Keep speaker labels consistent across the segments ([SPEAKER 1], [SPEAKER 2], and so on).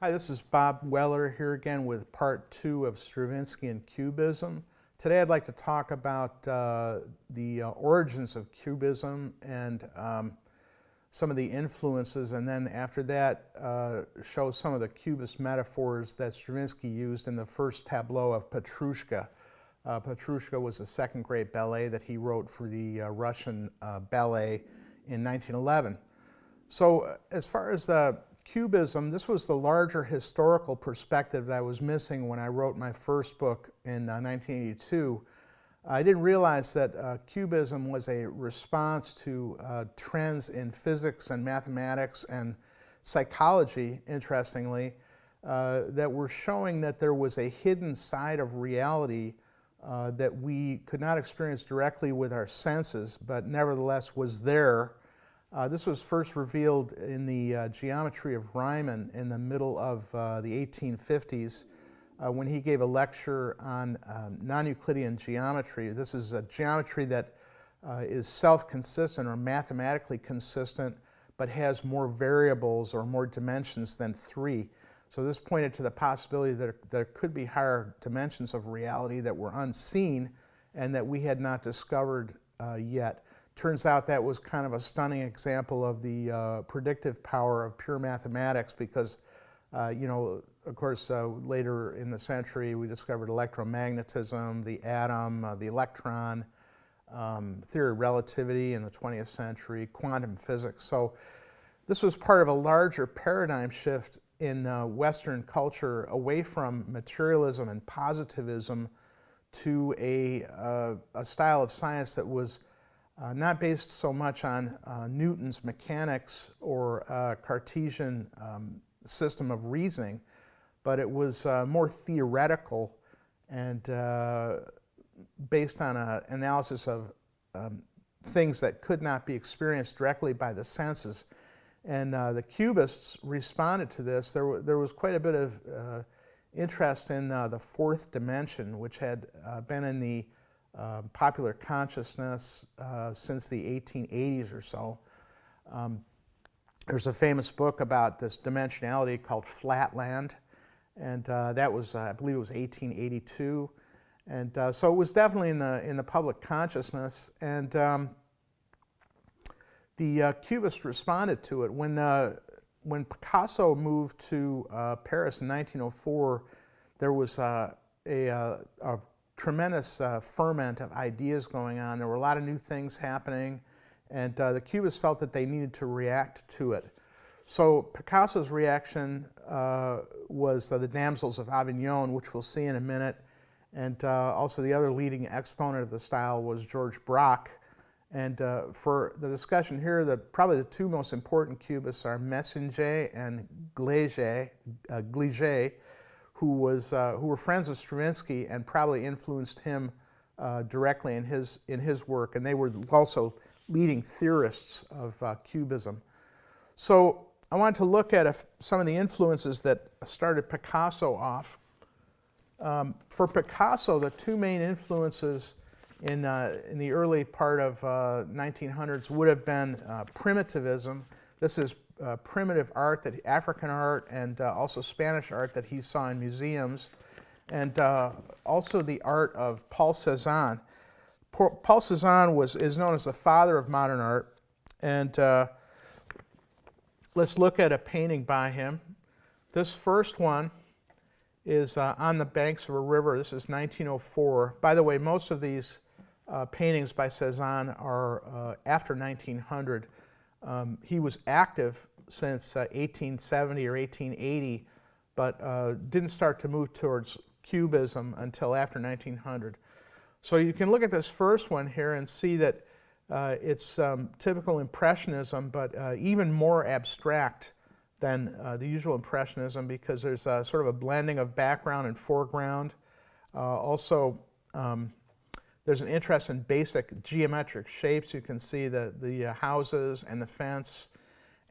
[SPEAKER 1] Hi, this is Bob Weller here again with part 2 of Stravinsky and Cubism. Today I'd like to talk about the origins of Cubism and some of the influences, and then after that show some of the Cubist metaphors that Stravinsky used in the first tableau of Petrushka. Petrushka was the second great ballet that he wrote for the Russian ballet in 1911. So as far as Cubism, this was the larger historical perspective that I was missing when I wrote my first book in 1982. I didn't realize that Cubism was a response to trends in physics and mathematics and psychology, interestingly, that were showing that there was a hidden side of reality that we could not experience directly with our senses, but nevertheless was there. This was first revealed in the geometry of Riemann in the middle of the 1850s when he gave a lecture on non-Euclidean geometry. This is a geometry that is self-consistent or mathematically consistent, but has more variables or more dimensions than 3. So this pointed to the possibility that there could be higher dimensions of reality that were unseen and that we had not discovered yet. Turns out that was kind of a stunning example of the predictive power of pure mathematics because, of course, later in the century we discovered electromagnetism, the atom, the electron, theory of relativity in the 20th century, quantum physics. So this was part of a larger paradigm shift in Western culture away from materialism and positivism to a style of science that was not based so much on Newton's mechanics or Cartesian system of reasoning, but it was more theoretical and based on an analysis of things that could not be experienced directly by the senses. And the Cubists responded to this. There was quite a bit of interest in the fourth dimension, which had been in the popular consciousness since the 1880s or so. There's a famous book about this dimensionality called Flatland, and that was, I believe it was 1882. And so it was definitely in the public consciousness, and the Cubists responded to it. When Picasso moved to Paris in 1904, there was a tremendous ferment of ideas going on. There were a lot of new things happening, and the Cubists felt that they needed to react to it. So Picasso's reaction was the Damsels of Avignon, which we'll see in a minute, and also the other leading exponent of the style was George Braque. And for the discussion here, probably the two most important Cubists are Messenger and Glige, who were friends of Stravinsky and probably influenced him directly in his work, and they were also leading theorists of Cubism. So I wanted to look at some of the influences that started Picasso off. For Picasso, the two main influences in the early part of 1900s would have been primitivism. This is primitive art, African art, and also Spanish art that he saw in museums, and also the art of Paul Cezanne. Paul Cezanne is known as the father of modern art, and let's look at a painting by him. This first one is on the banks of a river. This is 1904. By the way, most of these paintings by Cezanne are after 1900. He was active since 1870 or 1880, but didn't start to move towards Cubism until after 1900. So you can look at this first one here and see that it's typical Impressionism, but even more abstract than the usual Impressionism because there's sort of a blending of background and foreground. Also, there's an interest in basic geometric shapes. You can see the houses and the fence.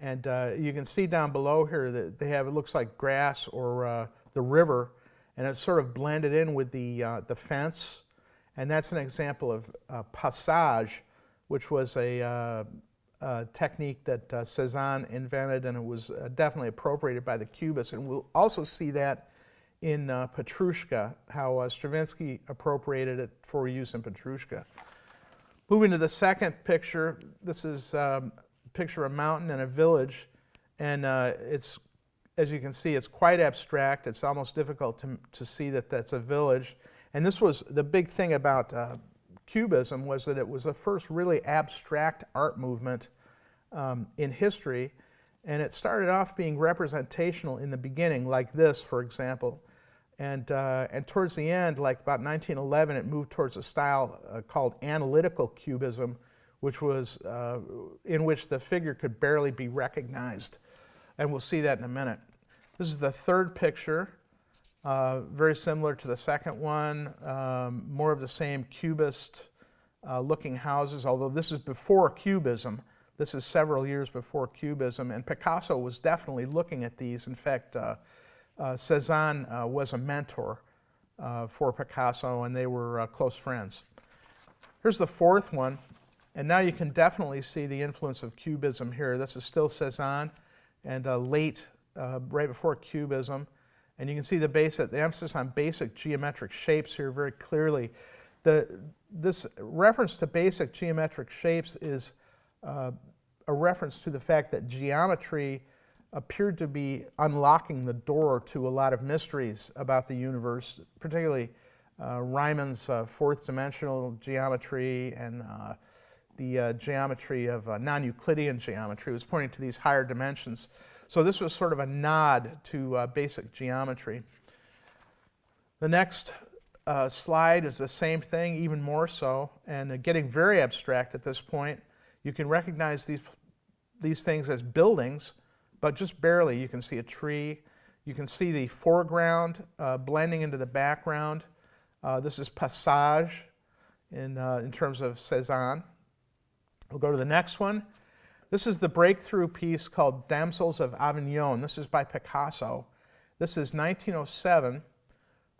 [SPEAKER 1] And you can see down below here that they have, it looks like grass or the river, and it's sort of blended in with the fence. And that's an example of passage, which was a technique that Cezanne invented, and it was definitely appropriated by the Cubists. And we'll also see that in Petrushka, how Stravinsky appropriated it for use in Petrushka. Moving to the second picture, this is a picture of a mountain and a village, and it's, as you can see, it's quite abstract. It's almost difficult to see that that's a village. And this was the big thing about Cubism, was that it was the first really abstract art movement in history, and it started off being representational in the beginning, like this, for example, and towards the end, like about 1911, it moved towards a style called analytical Cubism, which was in which the figure could barely be recognized, and we'll see that in a minute. This is the third picture. Very similar to the second one, more of the same Cubist looking houses, although this is before Cubism. This is several years before Cubism, and Picasso was definitely looking at these. In fact, Cezanne was a mentor for Picasso, and they were close friends. Here's the fourth one, and now you can definitely see the influence of Cubism here. This is still Cezanne, and late, right before Cubism. And you can see the emphasis on basic geometric shapes here very clearly. This reference to basic geometric shapes is a reference to the fact that geometry appeared to be unlocking the door to a lot of mysteries about the universe, particularly Riemann's fourth dimensional geometry and the geometry of non-Euclidean geometry was pointing to these higher dimensions. So this was sort of a nod to basic geometry. The next slide is the same thing, even more so, and getting very abstract at this point. You can recognize these things as buildings, but just barely. You can see a tree. You can see the foreground blending into the background. This is Passage in terms of Cezanne. We'll go to the next one. This is the breakthrough piece called Damsels of Avignon. This is by Picasso. This is 1907.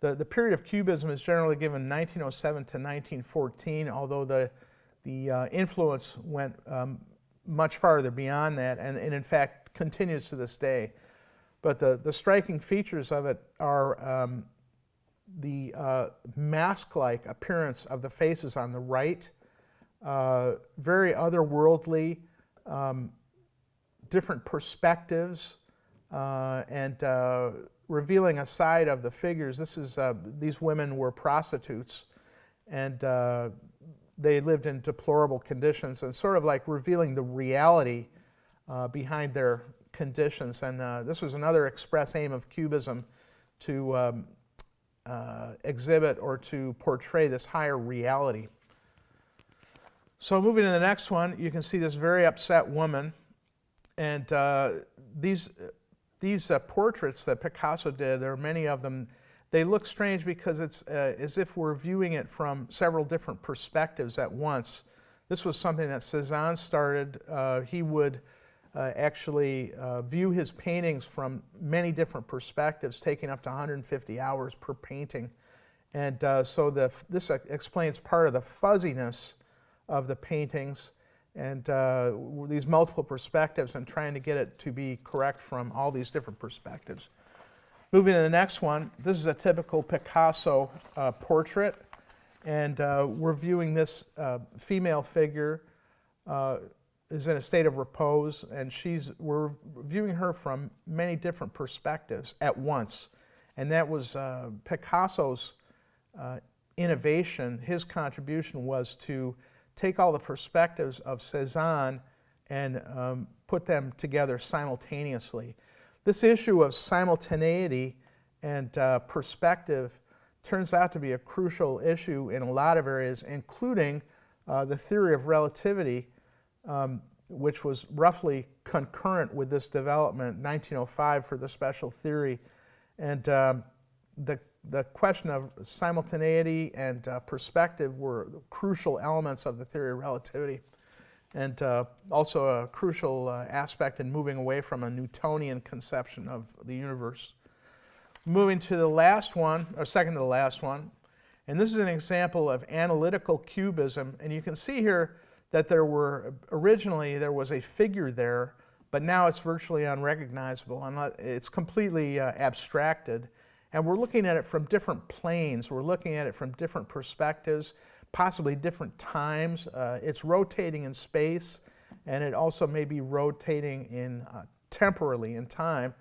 [SPEAKER 1] The period of Cubism is generally given 1907 to 1914, although the influence went much farther beyond that, and in fact continues to this day. But the striking features of it are the mask-like appearance of the faces on the right, very otherworldly, different perspectives, and revealing a side of the figures. These women were prostitutes, and they lived in deplorable conditions, and sort of like revealing the reality behind their conditions. And this was another express aim of Cubism, to exhibit or to portray this higher reality. So moving to the next one, you can see this very upset woman, and these portraits that Picasso did, there are many of them, they look strange because it's as if we're viewing it from several different perspectives at once. This was something that Cezanne started. He would actually view his paintings from many different perspectives, taking up to 150 hours per painting. And so this explains part of the fuzziness of the paintings, and these multiple perspectives, and trying to get it to be correct from all these different perspectives. Moving to the next one, this is a typical Picasso portrait, and we're viewing this female figure is in a state of repose, and we're viewing her from many different perspectives at once. And that was Picasso's innovation. His contribution was to take all the perspectives of Cezanne and put them together simultaneously. This issue of simultaneity and perspective turns out to be a crucial issue in a lot of areas, including the theory of relativity, which was roughly concurrent with this development, 1905 for the special theory. And the question of simultaneity and perspective were crucial elements of the theory of relativity, and also a crucial aspect in moving away from a Newtonian conception of the universe. Moving to the last one, or second to the last one, and this is an example of analytical cubism, and you can see here that originally there was a figure there, but now it's virtually unrecognizable, and it's completely abstracted. And we're looking at it from different planes. We're looking at it from different perspectives, possibly different times. It's rotating in space, and it also may be rotating in temporally in time.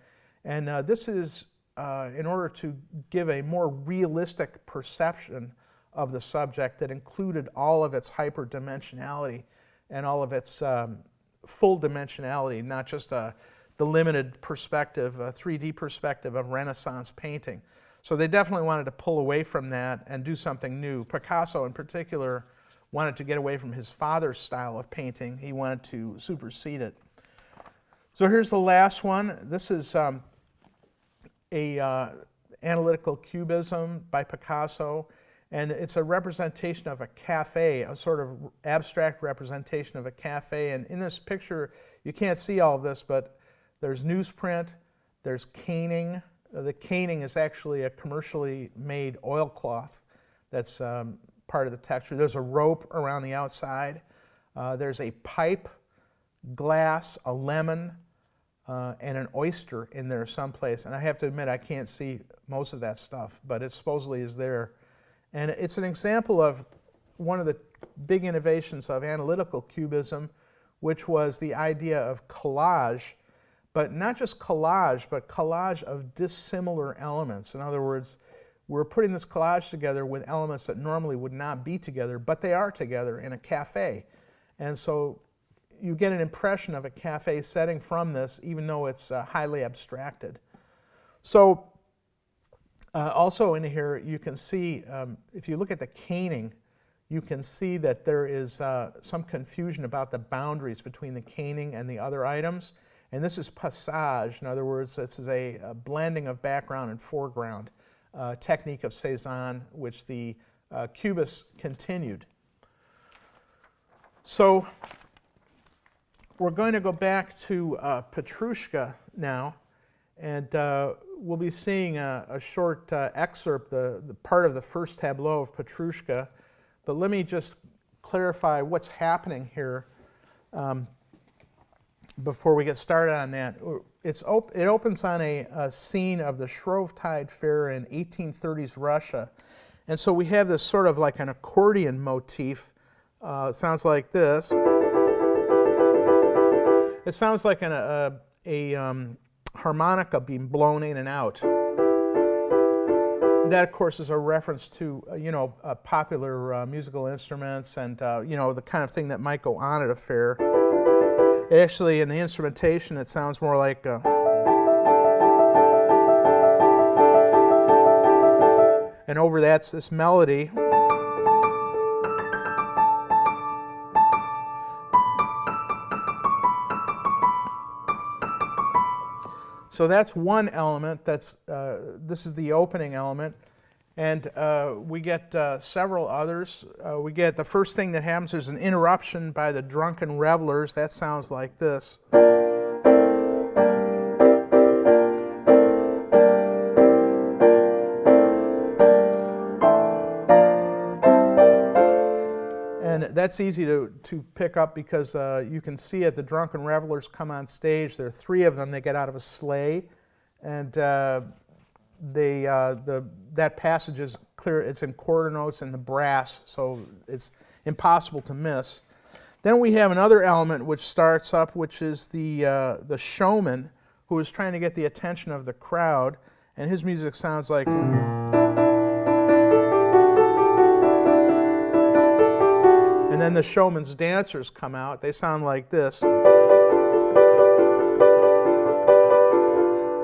[SPEAKER 1] And this is in order to give a more realistic perception of the subject that included all of its hyperdimensionality and all of its full dimensionality, not just the limited perspective, 3D perspective of Renaissance painting. So they definitely wanted to pull away from that and do something new. Picasso in particular wanted to get away from his father's style of painting. He wanted to supersede it. So here's the last one. This is analytical cubism by Picasso, and it's a representation of a cafe, a sort of abstract representation of a cafe. And in this picture, you can't see all of this, but there's newsprint, there's caning. The caning is actually a commercially made oilcloth that's part of the texture. There's a rope around the outside. There's a pipe, glass, a lemon, and an oyster in there someplace. And I have to admit, I can't see most of that stuff, but it supposedly is there. And it's an example of one of the big innovations of analytical cubism, which was the idea of collage, but not just collage, but collage of dissimilar elements. In other words, we're putting this collage together with elements that normally would not be together, but they are together in a cafe. And so you get an impression of a cafe setting from this, even though it's highly abstracted. So also in here, you can see, if you look at the caning, you can see that there is some confusion about the boundaries between the caning and the other items. And this is passage. In other words, this is a blending of background and foreground technique of Cezanne, which the Cubists continued. So we're going to go back to Petrushka now, and we'll be seeing a short excerpt, the part of the first tableau of Petrushka. But let me just clarify what's happening here before we get started on that. It opens on a scene of the Shrovetide Fair in 1830s Russia. And so we have this sort of like an accordion motif. It sounds like this. It sounds like a harmonica being blown in and out. That, of course, is a reference to, popular musical instruments and, the kind of thing that might go on at a fair. Actually, in the instrumentation, it sounds more like and over that's this melody. So that's one element. This is the opening element. And we get several others. We get the first thing that happens is an interruption by the drunken revelers. That sounds like this. And that's easy to pick up because you can see it. The drunken revelers come on stage. There are three of them. They get out of a sleigh. And that passage is clear. It's in quarter notes and the brass, so it's impossible to miss. Then we have another element which starts up, which is the showman who is trying to get the attention of the crowd, and his music sounds like. And then the showman's dancers come out. They sound like this.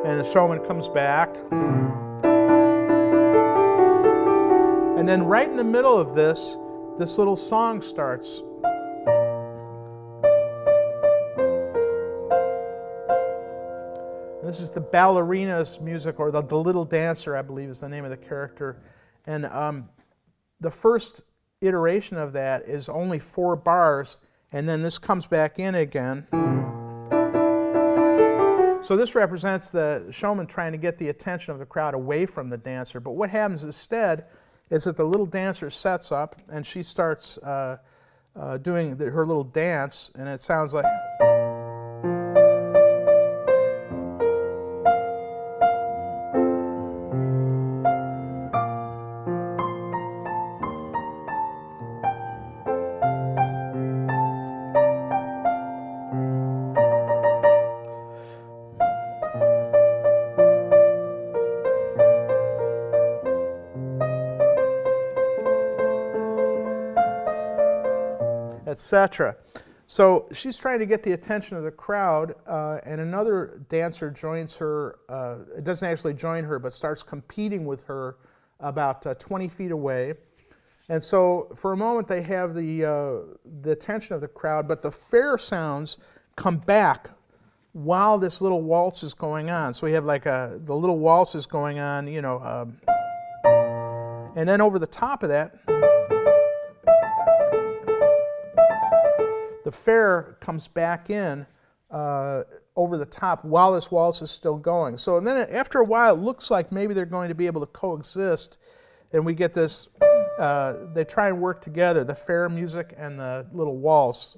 [SPEAKER 1] And the showman comes back. And then right in the middle of this little song starts. And this is the ballerina's music, or the little dancer, I believe is the name of the character. And the first iteration of that is only 4 bars, and then this comes back in again. So this represents the showman trying to get the attention of the crowd away from the dancer. But what happens instead is that the little dancer sets up and she starts doing her little dance, and it sounds like. Etc. So she's trying to get the attention of the crowd, and another dancer joins her. It doesn't actually join her, but starts competing with her about 20 feet away. And so for a moment they have the attention of the crowd, but the fair sounds come back while this little waltz is going on. So we have like the little waltz is going on, you know, and then over the top of that, the fair comes back in over the top while this waltz is still going. So and then after a while, it looks like maybe they're going to be able to coexist, and we get this, they try and work together, the fair music and the little waltz.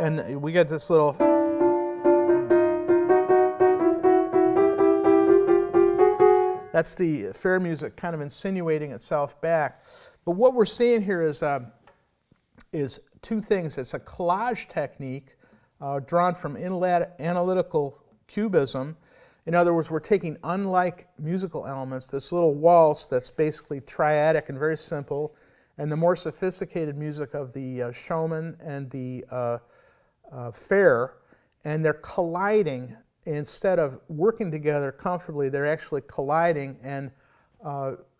[SPEAKER 1] And we get this little... That's the fair music kind of insinuating itself back. But what we're seeing here is two things. It's a collage technique drawn from analytical cubism. In other words, we're taking unlike musical elements, this little waltz that's basically triadic and very simple, and the more sophisticated music of the showman and the fair, and they're colliding. Instead of working together comfortably, they're actually colliding, and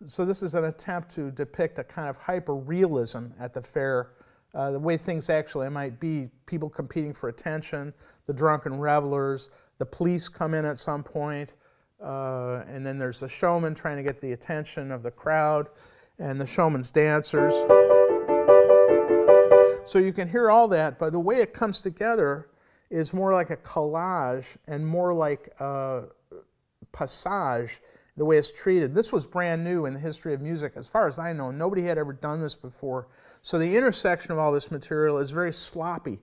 [SPEAKER 1] so this is an attempt to depict a kind of hyper-realism at the fair, the way things actually might be, people competing for attention, the drunken revelers, the police come in at some point, and then there's the showman trying to get the attention of the crowd, and the showman's dancers. So you can hear all that, but the way it comes together is more like a collage and more like a passage, the way it's treated. This was brand new in the history of music. As far as I know, nobody had ever done this before. So the intersection of all this material is very sloppy.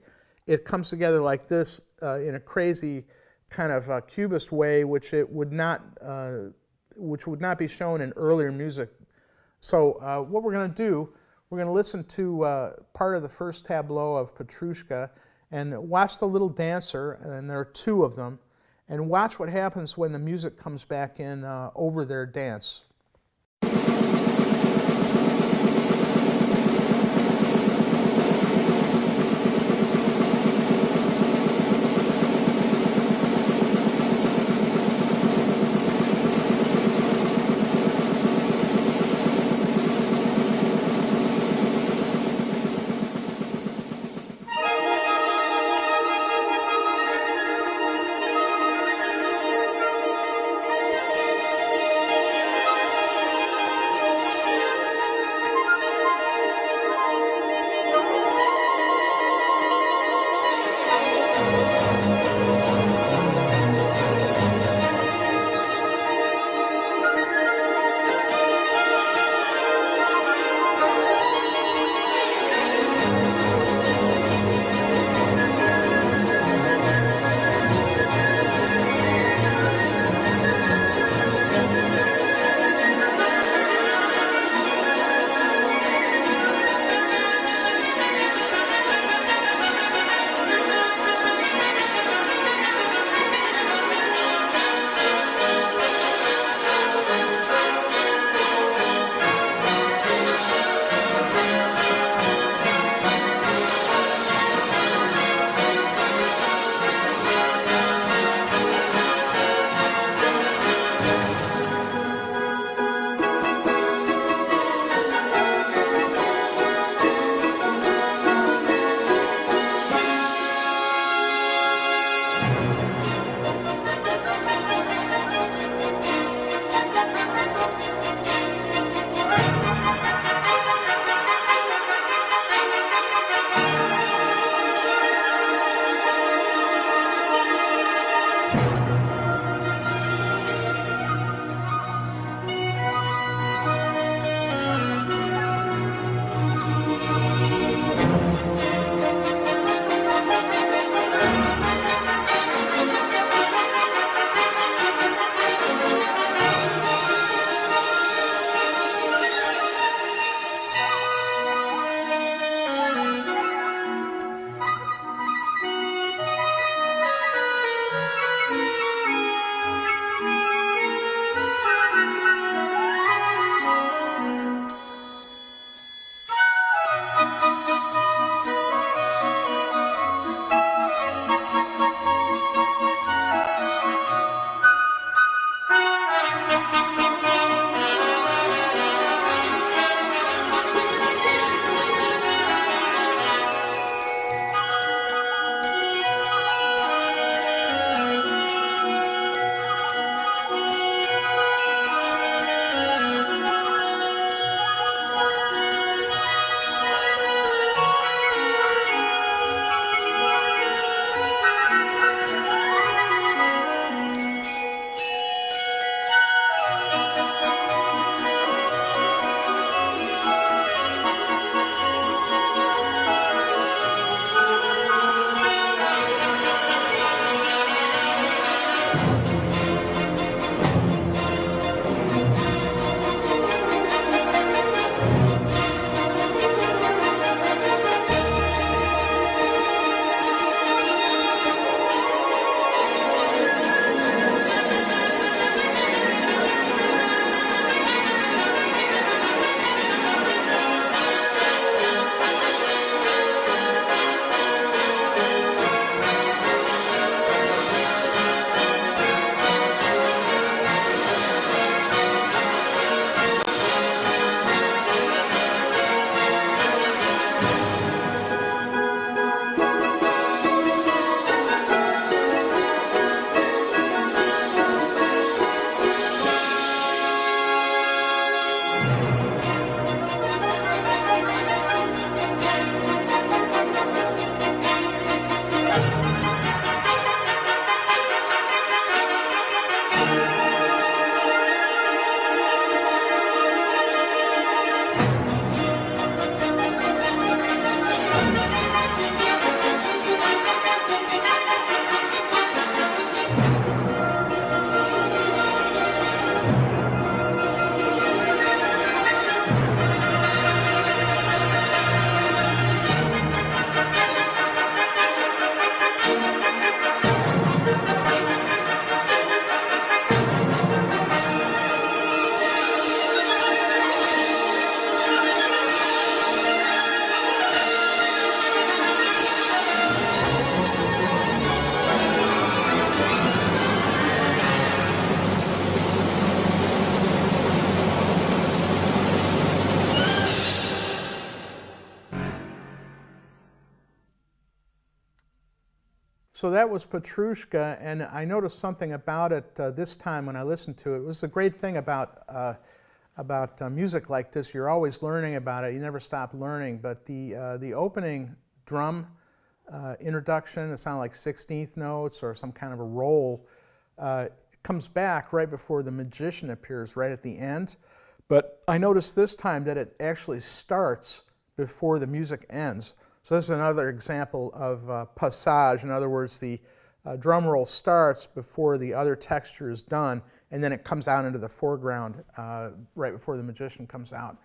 [SPEAKER 1] It comes together like this in a crazy kind of cubist way, which would not be shown in earlier music. So what we're going to do, we're going to listen to part of the first tableau of Petrushka, and watch the little dancer, and there are two of them, and watch what happens when the music comes back in over their dance. So that was Petrushka, and I noticed something about it this time when I listened to it. It was the great thing about music like this. You're always learning about it. You never stop learning. But the opening drum introduction, it sounded like 16th notes or some kind of a roll, comes back right before the magician appears, right at the end. But I noticed this time that it actually starts before the music ends. So this is another example of passage. In other words, the drum roll starts before the other texture is done, and then it comes out into the foreground right before the magician comes out.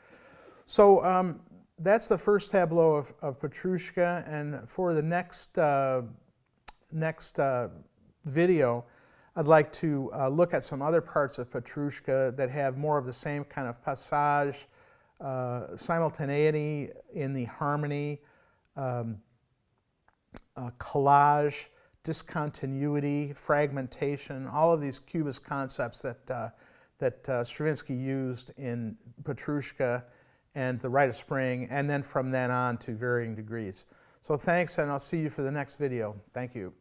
[SPEAKER 1] So that's the first tableau of Petrushka, and for the next video, I'd like to look at some other parts of Petrushka that have more of the same kind of passage, simultaneity in the harmony, collage, discontinuity, fragmentation, all of these cubist concepts that Stravinsky used in Petrushka and the Rite of Spring, and then from then on to varying degrees. So thanks, and I'll see you for the next video. Thank you.